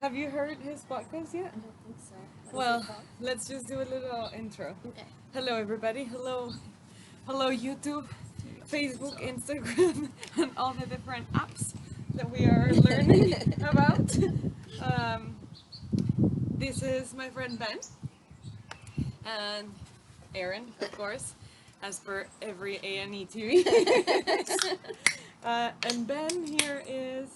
Have you heard his podcast yet? I don't think so. What is Well, it called? let's just do a little intro. Okay. Hello, everybody. Hello, YouTube, Facebook, So, Instagram, and all the different apps that we are learning about. Um, this is my friend Ben and Aaron, of course, as per every A&E TV. And Ben here is.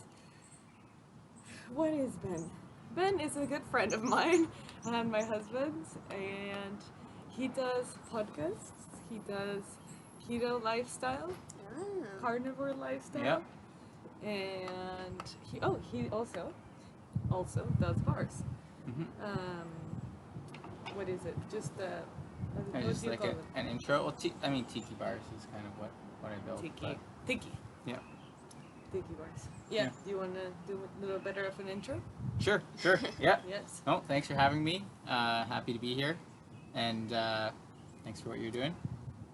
What is Ben? Ben is a good friend of mine and my husband's, and he does podcasts. He does keto lifestyle, carnivore lifestyle, Yep. and he also does bars. hmm What is it? Just what just do you like call it? an intro. Well, tiki bars is kind of what I built. Tiki Yeah. bars. Yeah. Yeah. Do you want to do a little better of an intro? Sure. Yeah. Yes. Oh, thanks for having me. Happy to be here, and thanks for what you're doing.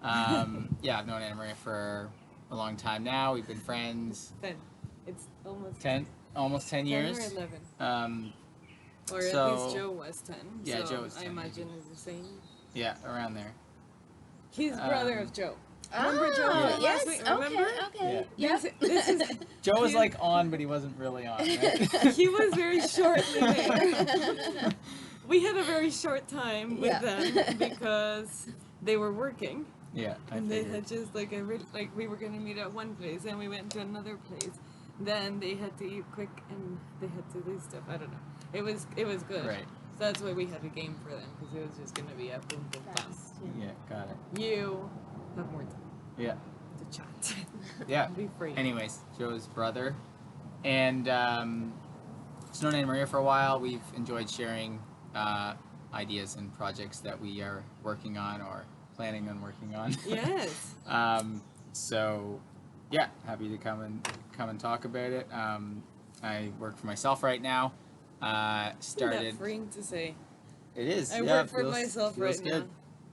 Yeah, I've known Anna Maria for a long time now. We've been friends 10. It's almost almost 10 10 years. or 11. Or at So- least Joe was 10. Yeah, so Joe was 10, I imagine it's the same. Yeah, around there. He's brother Um, of Joe. Oh, Remember Joe from last yes. week? Okay. Remember? Okay. Yeah. This is Joe was He- like on, but he wasn't really on. Right? he was very shortly there. We had a very short time with Yeah. them because they were working. Yeah, I And they figured. had just like we were gonna meet at one place, and we went to another place. Then they had to eat quick, and they had to do stuff. I don't know. It was good. Right. So that's why we had a game for them, because it was just gonna be a boom boom bam. Fast. Yeah, got it. You have more time Yeah. to chat. Yeah. Be free. Anyways, Joe's brother, and just known Anna Maria for a while. We've enjoyed sharing ideas and projects that we are working on or planning on working on. Yes. So, yeah, happy to come and talk about it. I work for myself right now. Isn't Started. that freeing to say? It is. I yeah, work for feels- myself feels right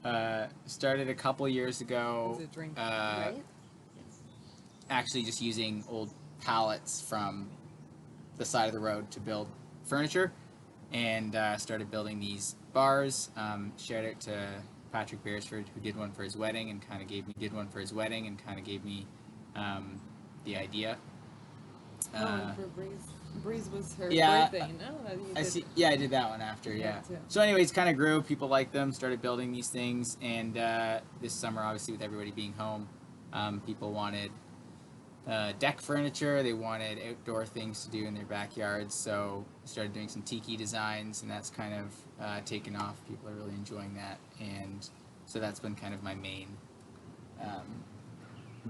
good. Started a couple years ago. It's a drink. Right? Actually just using old pallets from the side of the road to build furniture, and started building these bars. Shared it to Patrick Beresford, who did one for his wedding and kind of gave me the idea. For Breeze. Breeze was her yeah, birthday, no? That you I did. see. Yeah, I did that one after. Yeah. too. So, anyways, kind of grew. People liked them. Started building these things, and this summer, obviously, with everybody being home, people wanted deck furniture. They wanted outdoor things to do in their backyards. So, I started doing some tiki designs, and that's kind of taken off. People are really enjoying that, and so that's been kind of my main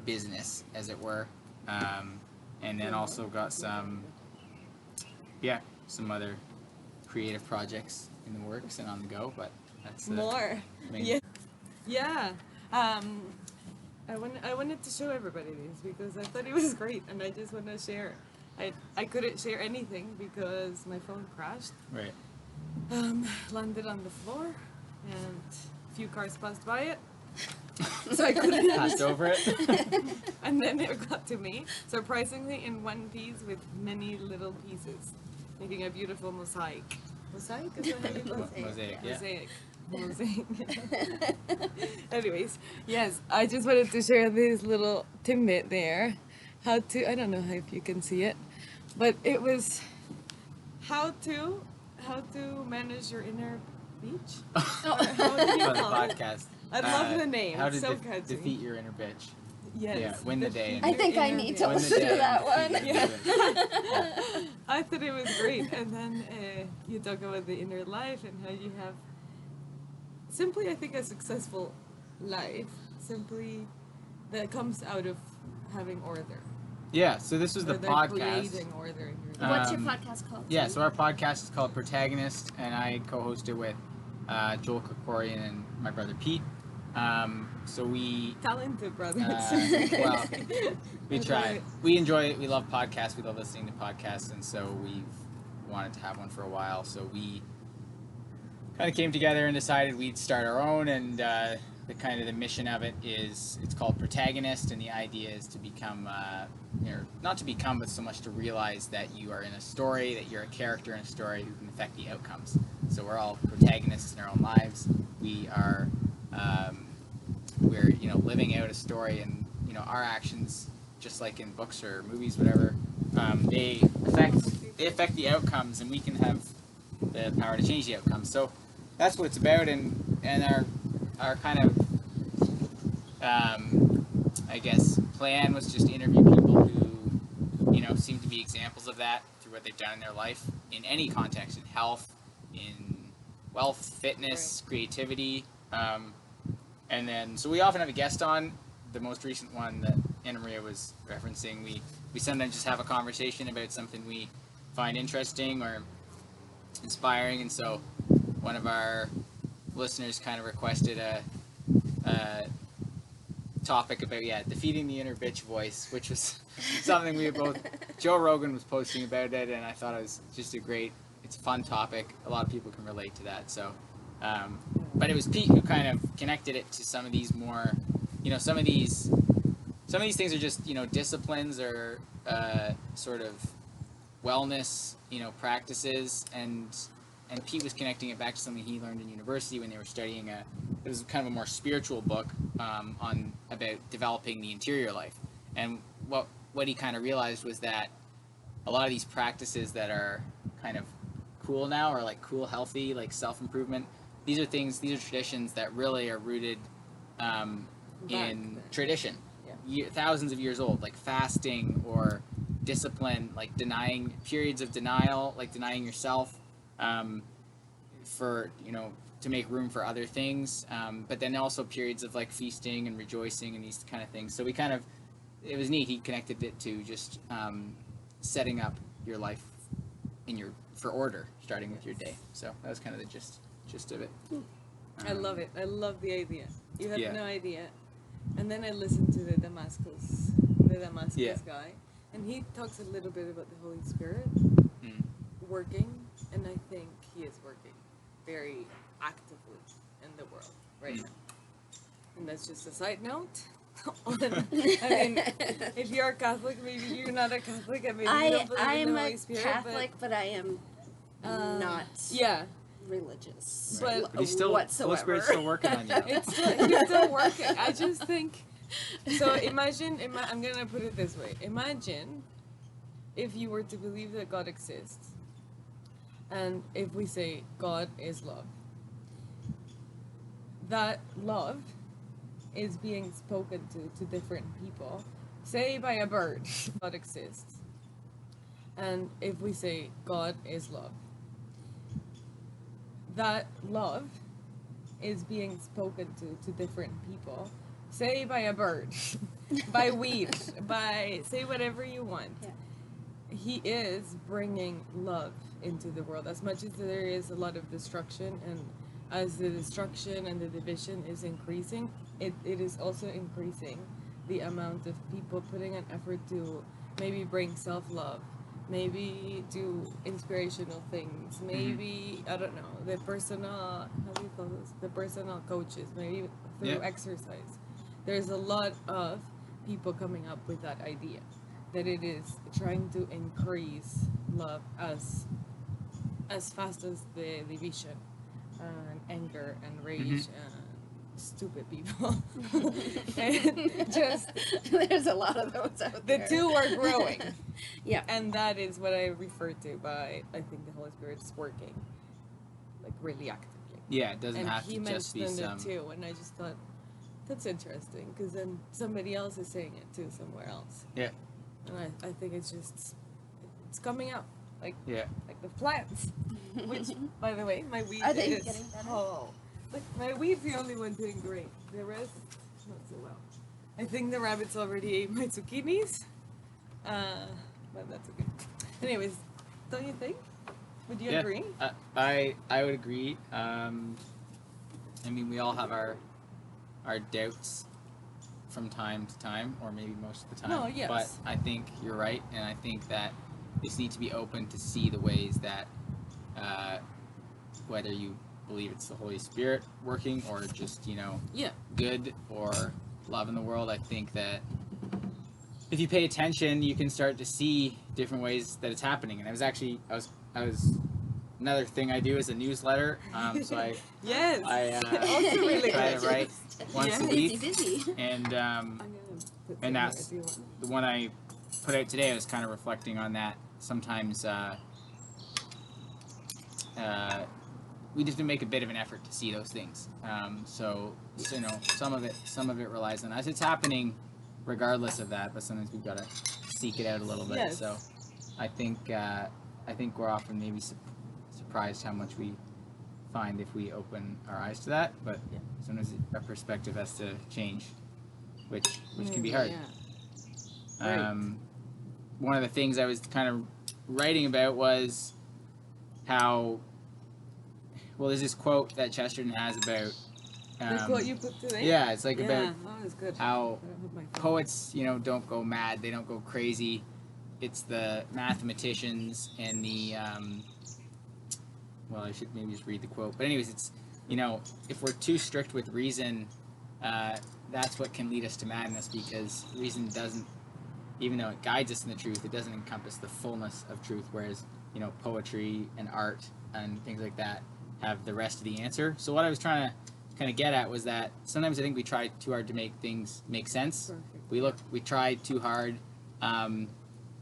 business, as it were. And then also got some other creative projects in the works and on the go, but that's the More. main. Yeah. Yeah. I wanted to show everybody this because I thought it was great, and I just want to share. I couldn't share anything because my phone crashed, Right. landed on the floor, and a few cars passed by it. So I couldn't. Passed over it. And then it got to me, surprisingly in one piece with many little pieces, making a beautiful mosaic. Mosaic? Is that how you call it? Mosaic, yeah. Mosaic. Anyways, yes, I just wanted to share this little tidbit there. I don't know if you can see it, but it was how to manage your inner beach. How do you For the call it? podcast. I love the name. How to So catchy. defeat your inner bitch. Yes. Yeah, win the day. I think I Inner need beach. to Win the listen day to that and one. defeat your inner bitch. I thought it was great, and then you talk about the inner life and how you have simply, I think, a successful life simply that comes out of having order. Yeah, so this was the Or they're podcast. creating order in your life. What's your podcast called? Yeah, so our podcast is called Protagonist, and I co-host it with Joel Krikorian and my brother Pete. So we, Talented brothers. well, we I try. love it. We enjoy it. We love podcasts. We love listening to podcasts, and so we've wanted to have one for a while. So we kind of came together and decided we'd start our own, and the kind of the mission of it is, it's called Protagonist, and the idea is to become, or not to become, but so much to realize that you are in a story, that you're a character in a story who can affect the outcomes. So we're all protagonists in our own lives. We are, we're, you know, living out a story, and, you know, our actions, just like in books or movies, whatever, they affect the outcomes, and we can have the power to change the outcomes. So that's what it's about, and our kind of, I guess, plan was just to interview people who, you know, seem to be examples of that through what they've done in their life, in any context, in health, in wealth, fitness, creativity, and then, so we often have a guest on. The most recent one that Anna Maria was referencing, we sometimes just have a conversation about something we find interesting or inspiring, and so one of our listeners kind of requested a topic about defeating the inner bitch voice, which was something we both, Joe Rogan was posting about it, and I thought it was just it's a fun topic. A lot of people can relate to that. So but it was Pete who kind of connected it to some of these more, you know, some of these things are just, you know, disciplines or sort of wellness, you know, practices, and Pete was connecting it back to something he learned in university when they were studying it was kind of a more spiritual book about developing the interior life. And what he kind of realized was that a lot of these practices that are kind of cool now, or like cool, healthy, like self-improvement, these are traditions that really are rooted in tradition, thousands of years old, like fasting or discipline, like periods of denial, like denying yourself, for, you know, to make room for other things, but then also periods of like feasting and rejoicing and these kind of things. So it was neat. He connected it to just setting up your life for order, starting with your day. So that was kind of the gist of it. I love it. I love the idea. You have no idea. And then I listened to the Damascus guy, and he talks a little bit about the Holy Spirit working, and I think he is working very actively in the world right now. And that's just a side note. I mean, if you're a Catholic, maybe you're not a Catholic, and maybe you don't believe in the Holy Spirit. I am a Catholic, but I am not religious. But he's still, whatsoever. Holy Spirit's still working on you. He's still working. I just think, so imagine, I'm going to put it this way. Imagine if you were to believe that God exists, and if we say God is love, that love is being spoken to different people, say by a bird. God exists, and if we say God is love, that love is being spoken to different people, say by a bird, by weed, by, say whatever you want. He is bringing love into the world. As much as there is a lot of destruction, and as the destruction and the division is increasing, it is also increasing the amount of people putting an effort to maybe bring self-love, maybe do inspirational things, maybe, I don't know, the personal, how do you call this? The personal coaches, maybe through exercise. There's a lot of people coming up with that idea, that it is trying to increase love as fast as the division and anger and rage and stupid people. And just there's a lot of those out there. The two are growing. Yeah. And that is what I refer to by, I think the Holy Spirit is working, like, really actively. Yeah, it doesn't and have to just be he some... mentioned it too, and I just thought, that's interesting, because then somebody else is saying it too somewhere else. Yeah. And I think it's coming out, like the plants. Which, by the way, my weed Are they is... getting better? Oh, look, my weed's the only one doing great. The rest, not so well. I think the rabbits already ate my zucchinis. But that's okay. Anyways, don't you think? Would you agree? I would agree. I mean, we all have our doubts from time to time, or maybe most of the time. No, yes. But I think you're right, and I think that we just need to be open to see the ways that whether you believe it's the Holy Spirit working or just, Yeah. good or love in the world. I think that if you pay attention, you can start to see different ways that it's happening. And I was another thing I do is a newsletter. So I Yes. also really try good. to write once a week. Busy. And I'm gonna put some that's here if you want. the one I put out today. I was kind of reflecting on that. Sometimes we just make a bit of an effort to see those things. So some of it relies on us. It's happening regardless of that, but sometimes we've got to seek it out a little bit. Yes. So I think we're often maybe surprised how much we find if we open our eyes to that. But sometimes our perspective has to change, which can be hard. Yeah. One of the things I was kind of writing about was how, well, there's this quote that Chesterton has about The quote you put today? yeah, it's like Yeah, about that was good. how I don't have my phone. poets, don't go mad, they don't go crazy. It's the mathematicians and the well, I should maybe just read the quote. But anyways, it's if we're too strict with reason, that's what can lead us to madness, because reason doesn't, even though it guides us in the truth, it doesn't encompass the fullness of truth, whereas poetry and art and things like that have the rest of the answer. So what I was trying to kind of get at was that sometimes I think we try too hard to make things make sense. Perfect. We try too hard.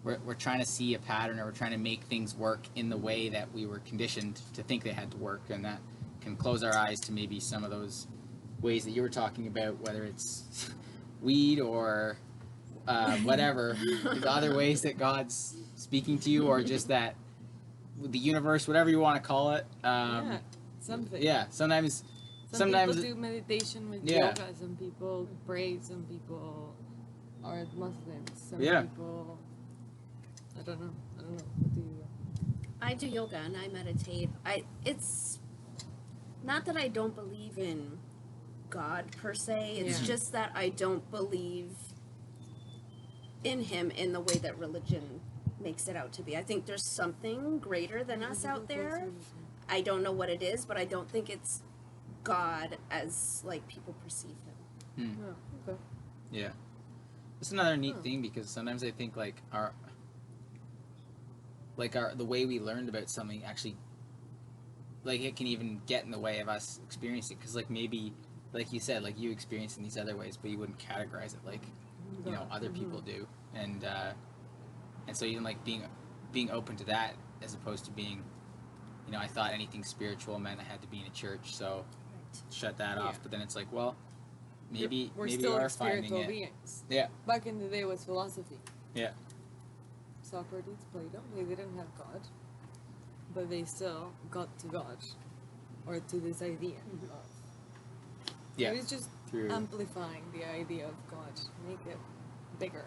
We're trying to see a pattern, or we're trying to make things work in the way that we were conditioned to think they had to work, and that can close our eyes to maybe some of those ways that you were talking about, whether it's weed or whatever, the other ways that God's speaking to you, or just that the universe, whatever you want to call it. Something. Yeah, sometimes Some people do meditation with Yeah. yoga, some people pray, some people are Muslims, some Yeah. people, I don't know. What do you I do yoga and I meditate. It's not that I don't believe in God per se. It's Yeah. just that I don't believe in him in the way that religion makes it out to be. I think there's something greater than us out there. I don't know what it is, but I don't think it's God as like people perceive him. Oh, okay. Yeah. It's another neat thing, because sometimes I think like the way we learned about something actually, like, it can even get in the way of us experiencing it, because like maybe, like you said, like you experience in these other ways, but you wouldn't categorize it like other people do, and so even like being open to that, as opposed to being, I thought anything spiritual meant I had to be in a church, so shut that off. But then it's like, well, maybe We're maybe still you are finding spiritual it. beings. Yeah. Back in the day was philosophy. Yeah. Socrates, Plato, they didn't have God, but they still got to God, or to this idea of. Yeah. It was just Through. amplifying the idea of God, make it bigger.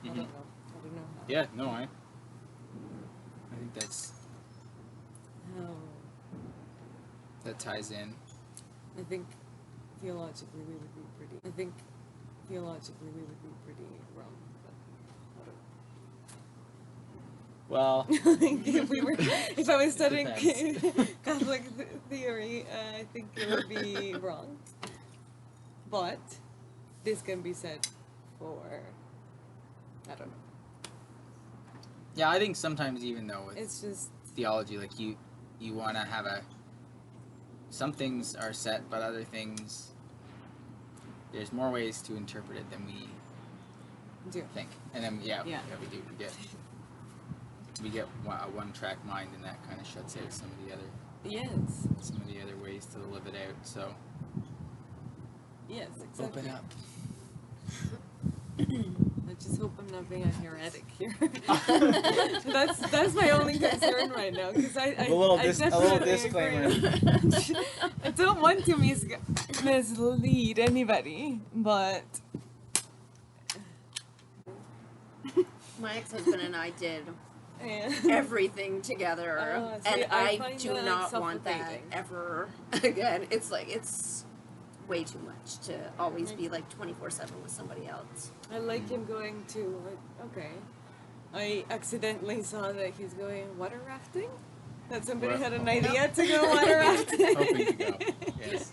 I don't know how. Yeah. No, I think that's. How. That ties in. I think theologically we would be pretty wrong. Well, if I was studying Depends. Catholic theory, I think it would be wrong. But this can be said for, I don't know. yeah, I think sometimes, even though with It's just theology, like you want to have some things are set, but other things, there's more ways to interpret it than we do. think. And then Yeah. we do. We get a one-track mind, and that kind of shuts out some of the other ways to live it out. So Yes, exactly. open up. I just hope I'm not being a heretic here. that's my only concern right now, because I definitely disclaimer. agree. I don't want to mislead anybody, but My ex-husband and I did yeah. everything together, See, and I I find do that not want that suffocating. ever again. It's like, it's way too much to always be like 24/7 with somebody else. I like him going to, okay. I accidentally saw that he's going water rafting, that somebody We're- had an idea to go water rafting. Hoping to go. Yes.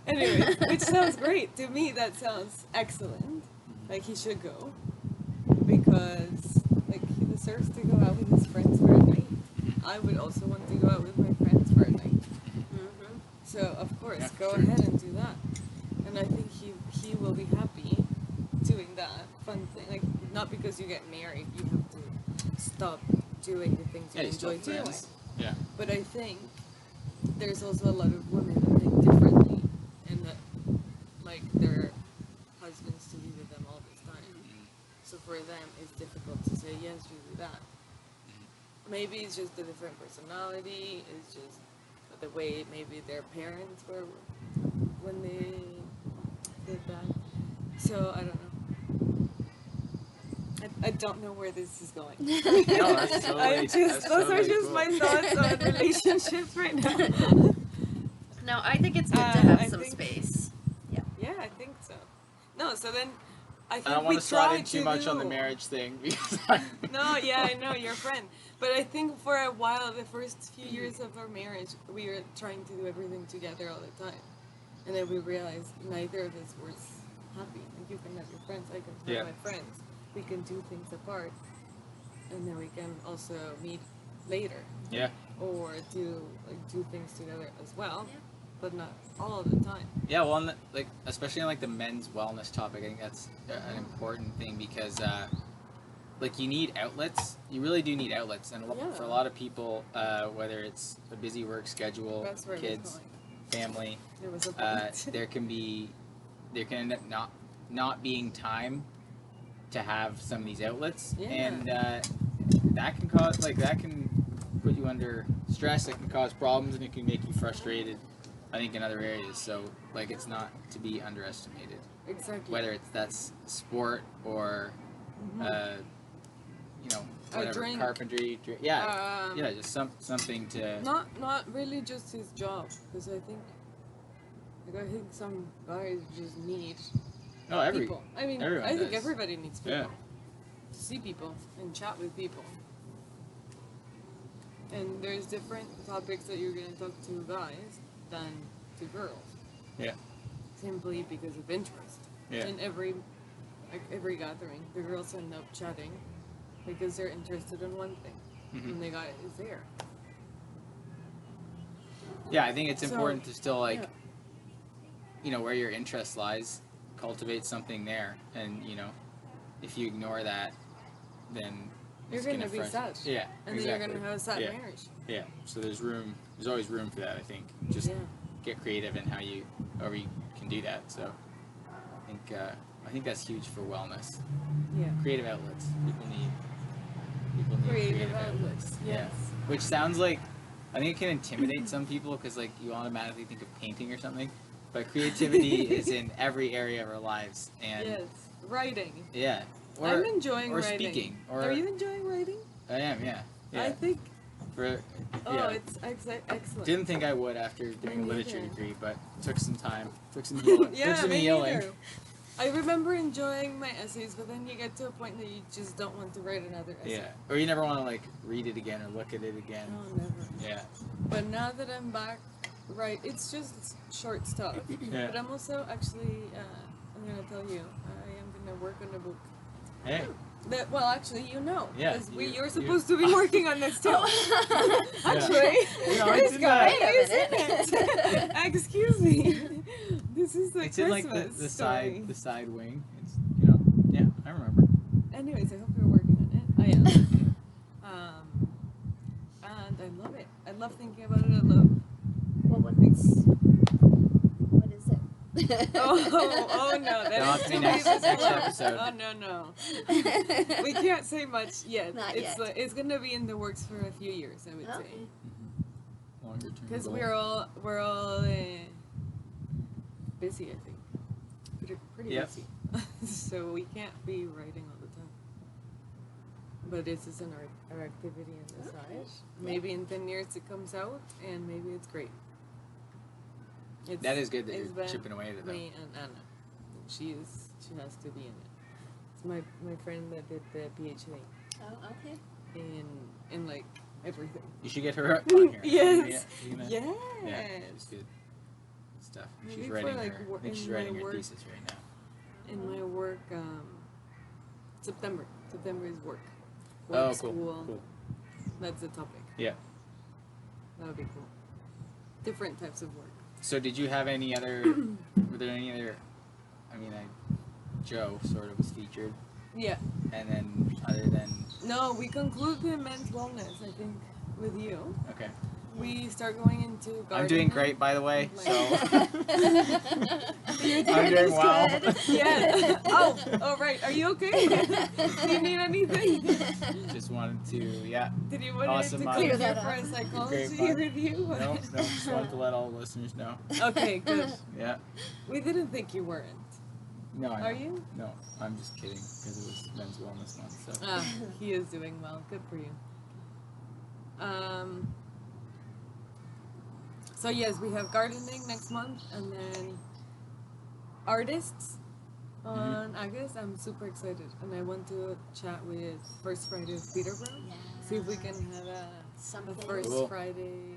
Anyway, which sounds great. To me, that sounds excellent. Like, he should go. Because, like, he deserves to go out with his friends for a night. I would also want to go out with my friends for a night. Mm-hmm. So, of course, Yeah, go sure. ahead and do that. And I think he will be happy doing that fun thing. Like, not because you get married, you have to stop doing the things you Yeah, you still enjoy doing. friends. Yeah. But I think there's also a lot of women that think differently and that like their husbands to be with them all this time. So for them it's difficult to say yes, you do that. Maybe it's just a different personality, it's just the way maybe their parents were when they did that. So I don't know. I don't know where this is going. No, that's totally. Those are totally just cool. my thoughts on relationships right now. No, I think it's good to have I some think- space. Yeah, I think so. No, so then I think I don't we want to slide try in too to much on the do- marriage thing because No, yeah, I know, you're a friend. But I think for a while, the first few years of our marriage, we were trying to do everything together all the time. And then we realized neither of us was happy. Like, you can have your friends, I can have Yeah. my friends. We can do things apart. And then we can also meet later. Yeah. Or do things together as well. Yeah. But not all the time. Yeah, well, on the, like especially on like the men's wellness topic, I think that's an important thing because like you need outlets. You really do need outlets, and Yeah. for a lot of people, whether it's a busy work schedule, That's where it was kids, going. family, There was a point. there can end up not being time to have some of these outlets, Yeah. and that can put you under stress. It can cause problems, and it can make you frustrated. I think in other areas, so like it's not to be underestimated. Exactly. Whether that's sport or you know, A whatever, drink. carpentry, yeah, Um, yeah, just something to. Not really just his job, because I think some guys just need Oh, people. I mean, everyone I think does. everybody needs people. Yeah. To see people and chat with people. And there's different topics that you're gonna talk to guys than to girls. Yeah. Simply because of interest. Yeah. In every gathering, the girls end up chatting because they're interested in one thing, and the guy is there. Yeah, I think it's So, important to still like, yeah. you know, where your interest lies, cultivate something there, and you know, if you ignore that, then You're it's gonna be sad. Yeah, And exactly. then you're gonna have a sad Yeah. marriage. Yeah, so there's always room for that. I think just Yeah. get creative in however you can do that. So I think that's huge for wellness. Yeah. Creative outlets. People need Creative outlets. Yeah. Yes. Which sounds like, I think it can intimidate some people because like you automatically think of painting or something, but creativity is in every area of our lives. And Yes. Writing. yeah, I'm enjoying or writing. speaking, or Are you enjoying writing? I am. Yeah. I think. For, Oh, yeah. it's excellent. Didn't think I would after doing a Me literature neither. degree, but took some time. Took some healing. Yeah, took some me healing. neither. I remember enjoying my essays, but then you get to a point that you just don't want to write another essay. Yeah. Or you never want to like read it again or look at it again. Oh, never. Yeah. But now that I'm back, right, it's just short stuff. Yeah. But I'm also actually, I'm gonna tell you, I am gonna work on a book. Hey. That, well, actually, you know, Yeah, because you- you're supposed to be working on this too. Actually, No, this it's in guy there. is in it. Excuse me. This is the It's in like Christmas the story. side wing. It's you know yeah I remember. Anyways, I hope you're working on it. I am. And I love it. I love thinking about it. I love. Well, what is it? Oh no! That'll That have is to be too next before. episode. Oh no! We can't say much yet. Not it's yet. It's gonna be in the works for a few years, I would say, Okay. Longer term because goal. we're all busy. I think pretty Yep. busy, so we can't be writing all the time. But this is our activity on the side. Maybe in 10 years it comes out, and maybe it's great. That is good that it's you're been chipping away at it though. Me and Anna. She has to be in it. It's my friend that did the PhD Oh, okay. in like everything. You should get her on here. Yes. Yeah, Yes. yeah, she's good stuff. Maybe She's for, writing like, her. wor- I think she's in my writing her work. thesis right now. In my work, September. September is work. Oh, Work, cool. school. Cool. That's the topic. Yeah. That would be cool. Different types of work. So did you have any other? Were there any other? I mean, Joe sort of was featured, Yeah. and then other than No, we conclude the men's wellness, I think, with you. okay. We start going into gardening. I'm doing great, by the way. Like- So You're I'm doing well. good. Yeah. Oh, right. Are you okay? Do you need anything? just wanted to, yeah. Did you want Awesome to mind. clear Clear that that for up. a psychology Great mind. review? No, just wanted to let all the listeners know. Okay, good. Yeah. We didn't think you weren't. No, I know. Are you? No, I'm just kidding because it was Men's Wellness Month. So Ah, he is doing well. Good for you. So yes, we have gardening next month, and then artists on August. I'm super excited, and I want to chat with First Friday of Peterborough. See if we can have a Something. First Cool. Friday.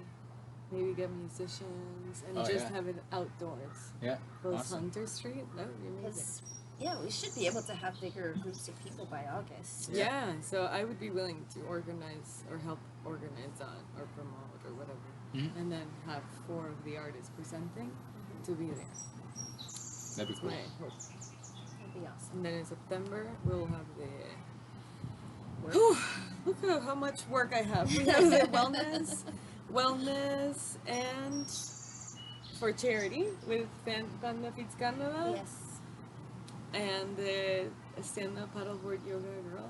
Maybe get musicians and Oh, just yeah. have it outdoors. yeah, Close awesome. Hunter Street. That would be amazing. 'Cause, yeah, we should be able to have bigger groups of people by August. Yeah, so I would be willing to organize or help organize that or promote or whatever. Mhm. And then have 4 of the artists presenting to be there. That'd be That's cool. my hope. That'd be awesome. And then in September, we'll have the. Whew, look at how much work I have. We have the wellness, and for charity with Panda Feeds Canada. Yes. And the stand-up paddleboard yoga girl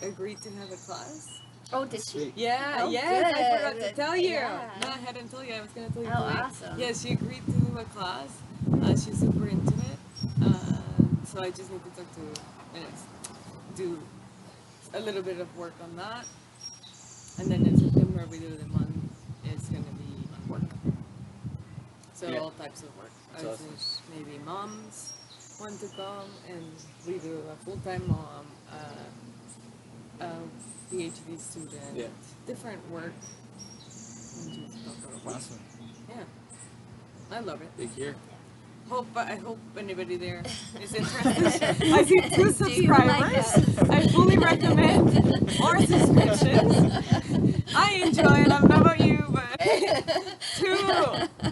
agreed to have a class. Oh, did she? Yeah, Oh, yes, I forgot to good. tell you. Yeah. No, I hadn't told you. I was gonna tell you. Oh, today. awesome. Yeah, she agreed to do a class. She's super into it. So I just need to talk to Ines, do a little bit of work on that, and then in September we do the month. It's gonna be work. So Yeah. all types of work. That's I awesome. think maybe moms want to come, and we do a full-time mom, a PhD student, Yeah. different work. And just talk about work. Awesome. Yeah, I love it. Big year. I hope anybody there is interested. I see 2 Do you like subscribers. us? I fully recommend more subscriptions. I enjoy it. I don't know about you, but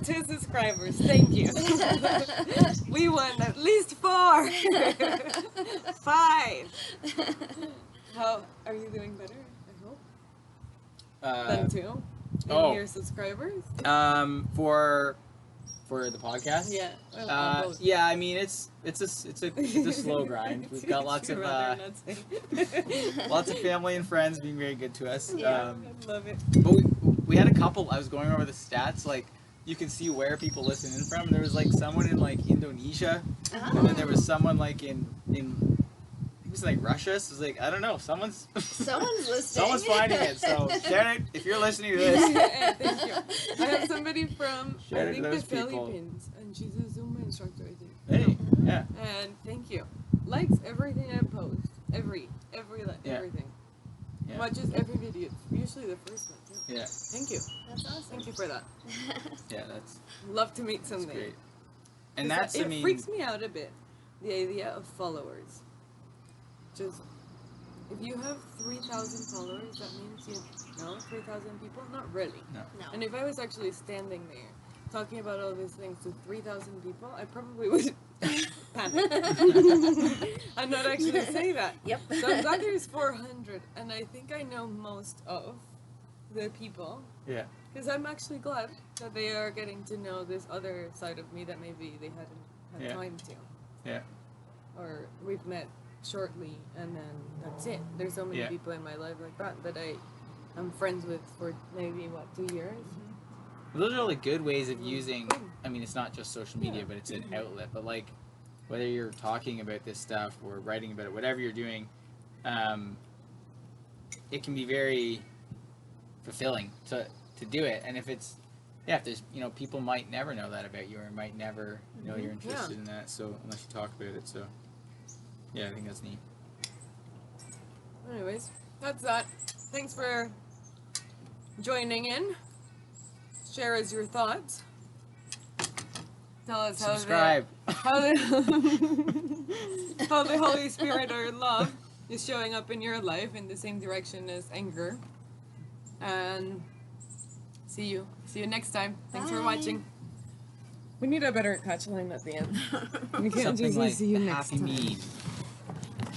2 subscribers. Thank you. We want at least 4. 5. How are you doing better? I hope. Than 2. oh. Your subscribers. For the podcast. Yeah. Well, both. Yeah. I mean, it's a slow grind. We've got lots of lots of family and friends being very good to us. Yeah. I love it. But we had a couple. I was going over the stats. Like you can see where people listen in from. There was like someone in like Indonesia, and then there was someone like in it was like Russia. So it was like I don't know. Someone's Someone's listening. someone's finding it. So Janet, if you're listening to this, Hey, thank you. I have somebody from Shout out I to think the those people. Philippines, and she's a Zumba instructor, I think. hey, yeah, And thank you. Likes everything I post. Everything. Yeah. Everything. Yeah. Watches every video. Usually the first one too. yeah, Thank you. That's awesome. Thank you for that. yeah. That's Love to meet someday. great. And 'Cause that's it I mean, freaks me out a bit. The idea of followers. Just if you have 3,000 followers, that means you know 3,000 people. Not really. no. No. And if I was actually standing there talking about all these things to 3,000 people, I probably would panic. I'm not actually say that. Yep. So I'm glad there's 400, and I think I know most of the people. Yeah. Because I'm actually glad that they are getting to know this other side of me that maybe they hadn't had Yeah. time to. Yeah. Or we've met shortly, and then that's it. There's so many Yeah. people in my life like that I'm friends with for maybe 2 years. Those are all like good ways of Mm. using. I mean, it's not just social media, Yeah. but it's an outlet. But like, whether you're talking about this stuff or writing about it, whatever you're doing, it can be very fulfilling to do it. And if it's, if there's, people might never know that about you, or might never know you're interested in that. So unless you talk about it, so yeah, I think that's neat. Anyways, that's that. Thanks for joining in. Share us your thoughts. Tell us Subscribe. how the Holy Spirit or love is showing up in your life in the same direction as anger. And see you next time. Thanks for Bye. watching. We need a better catch line at the end. We can't Something just like see you the next happy time. mean.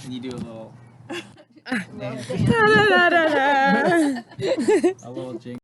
And you do a little, Well, Da, da, da, da. a little jingle.